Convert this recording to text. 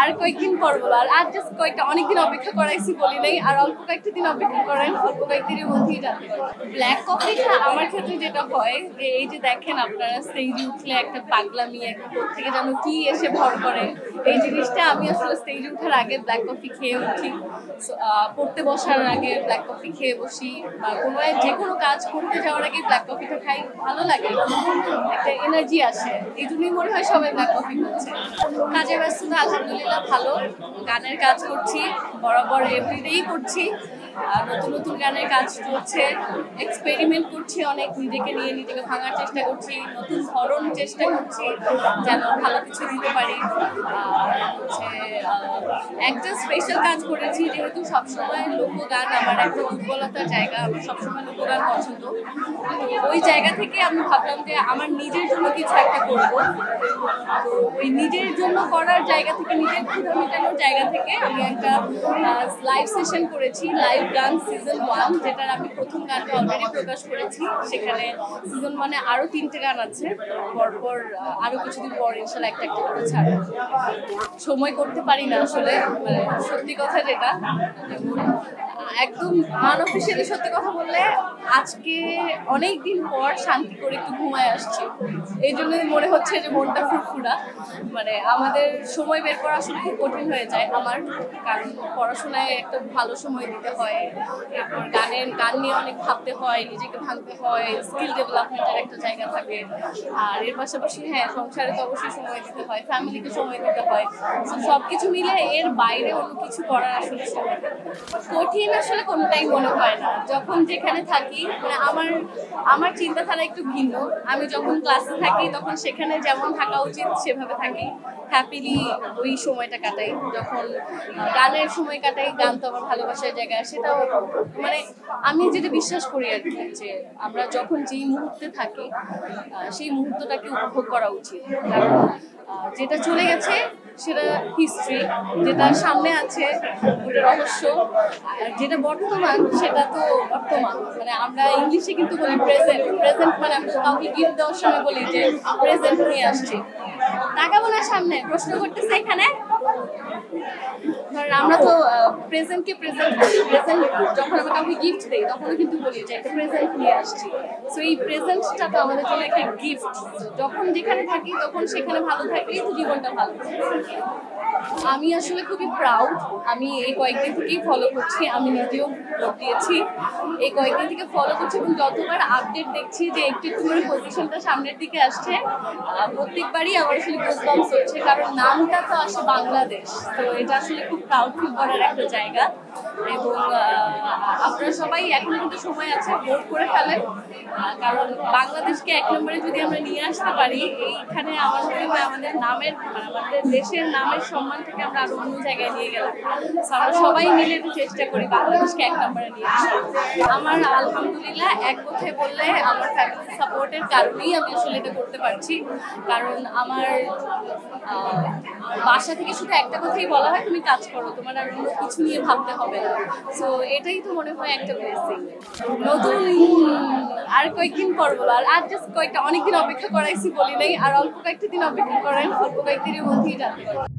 আর কয়েকদিন পর বলো, আর জাস্ট কয়েকটা অনেকদিন অপেক্ষা করাইছি বলি নাই, আর অল্প কয়েকটা দিন অপেক্ষা করেন, অল্প কয়েকদিনের মধ্যেই জানতে পারবেন। ব্ল্যাক কফিটা আমার ক্ষেত্রে যেটা হয় যে এই যে দেখেন আপনারা স্টেজে উঠলে একটা পাগলামি, একটা থেকে যেন কি এসে ভর করে, এই জিনিসটা আমি আসলে স্টেজে উঠার আগে ব্ল্যাক কফি খেয়ে উঠি, পড়তে বসার আগে ব্ল্যাক কফি খেয়ে বসি, বা যে কোনো কাজ করতে যাওয়ার আগে ব্ল্যাক কফিটা খাই, ভালো লাগে, একটা এনার্জি আসে, এই জন্যই মনে হয় সবাই ব্ল্যাক কফি করছে। কাজের ব্যস্ততা আলহামদুলিল্লাহ ভালো, গানের কাজ করছি, বরাবর এভরিডেই করছি, নতুন নতুন গানের কাজ চলছে, এক্সপেরিমেন্ট করছি অনেক, নিজেকে নিয়ে নিজেকে ভাঙার চেষ্টা করছি, নতুন ধরন চেষ্টা করছি যেন ভালো কিছু দিতে পারি। একটা স্পেশাল কাজ করেছি, যেহেতু সবসময় লোকগান আমার একটা দুর্বলতার জায়গা, আমার সবসময় লোকগান পছন্দ, ওই জায়গা থেকে আমি ভাবলাম যে আমার নিজের জন্য কিছু একটা করব। তো ওই নিজের জন্য করার জায়গা থেকে, নিজের ক্ষুধা মেটানোর জায়গা থেকে আমি একটা লাইভ সেশন করেছি, লাইভ গান সিজন 1, যেটার আমি প্রথম গানটা অলরেডি প্রকাশ করেছি। সেখানে সিজন 1-এ আরো 3টে গান আছে, পরপর আরো কিছুদিন পর ইনশাল্লাহ একটা একটা করে ছাড়বো। সময় করতে পারি না আসলে, মানে সত্যি কথা যেটা, একদম আনঅফিশিয়ালি সত্যি কথা বললে আজকে অনেক দিন পর শান্তি করে একটু ঘুমায় আসছি, এই জন্যই মনে হচ্ছে যে মনটা ফুরফুরা। মানে আমাদের সময় বের করা আসলে খুব কঠিন হয়ে যায় আমার, কারণ পড়াশোনায় একটা ভালো সময় দিতে হয়, এরপর গান নিয়ে অনেক ভাবতে হয়, নিজেকে ভাবতে হয়, স্কিল ডেভেলপমেন্টের একটা জায়গা থাকে, আর এর পাশাপাশি হ্যাঁ সংসারে তো অবশ্যই সময় দিতে হয়, ফ্যামিলিকে সময় দিতে হয়, সব কিছু মিলে এর বাইরে অন্য কিছু করার আসলে সময় কঠিন আসলে কোনোটাই মনে হয় না। যখন যেখানে থাকি, মানে আমার চিন্তাধারা একটু ভিন্ন, আমি যখন ক্লাসে থাকি তখন সেখানে যেমন থাকা উচিত সেভাবে থাকি, হ্যাপিলি ওই সময়টা কাটাই। যখন গানের সময় কাটাই, গান তো আমার ভালোবাসার জায়গা, সেটাও মানে আমি যেটা বিশ্বাস করি আর কি, যে আমরা যখন যেই মুহূর্তে থাকি সেই মুহূর্তটাকে উপভোগ করা উচিত, কারণ যেটা চলে গেছে সেটা হিস্ট্রি, যেটা সামনে আছে ওটা রহস্য, আর যেটা বর্তমান সেটা তো বর্তমান। মানে আমরা ইংলিশে কিন্তু বলি প্রেজেন্ট, প্রেজেন্ট মানে আমরা কাউকে গিফট দেওয়ার সময় বলি যে প্রেজেন্ট নিয়ে আসছি, তাকাবো না সামনে, প্রশ্ন করতেছে এখানে। ধরেন আমরা তো প্রেজেন্টকে প্রেজেন্ট যখন আমরা কাউকে গিফট দিই তখনও কিন্তু বলি যে একটা প্রেজেন্ট নিয়ে আসছি, সো এই প্রেজেন্টটা তো আমাদের জন্য একটা গিফট। যখন যেখানে থাকি তখন সেখানে ভালো থাকলেই তো জীবনটা ভালো। আমি আসলে খুবই প্রাউড, আমি এই কয়েকদিন থেকেই ফলো করছি, আমি নিজেও ভোট দিয়েছি, এই কয়েকদিন থেকে ফলো করছি, এবং যতবার আপডেট দেখছি যে একটু একটু করে পজিশনটা সামনের দিকে আসছে, প্রত্যেকবারই আমার আসলে গুজবাম্পস হচ্ছে, কারণ নামটা তো আসে বাংলাদেশ, তো এটা আসলে খুব প্রাউড ফিল করার একটা জায়গা। এবং আপনারা সবাই এখনো কিন্তু সময় আছে, ভোট করে ফেলেন, কারণ বাংলাদেশকে 1 নম্বরে যদি আমরা নিয়ে আসতে পারি, এইখানে আমার মনে হয় আমাদের নামের, আমাদের দেশের নামের সম্মান থেকে আমরা আরো অন্য জায়গায় নিয়ে গেলাম। আমরা সবাই মিলে একটু চেষ্টা করি বাংলাদেশকে 1 নম্বরে নিয়ে আসার। আমার আলহামদুলিল্লাহ এক কথায় বললে আমার ফ্যামিলি সাপোর্টের কারণেই আমি আসলে এটা করতে পারছি, কারণ আমার বাসা থেকে শুধু একটা কথাই বলা হয়, তুমি কাজ করো, তোমার আর অন্য কিছু নিয়ে ভাবতে হবে না। সো এটাই তো মনে হয় একটা ব্লেসিং। নতুন আর কয়েকদিন পর বলো, আর জাস্ট কয়েকটা অনেকদিন অপেক্ষা করাইছি বলি নাই, আর অল্প কয়েকটা দিন অপেক্ষা করেন, অল্প কয়েকদিনের মধ্যেই জানতে পারবেন।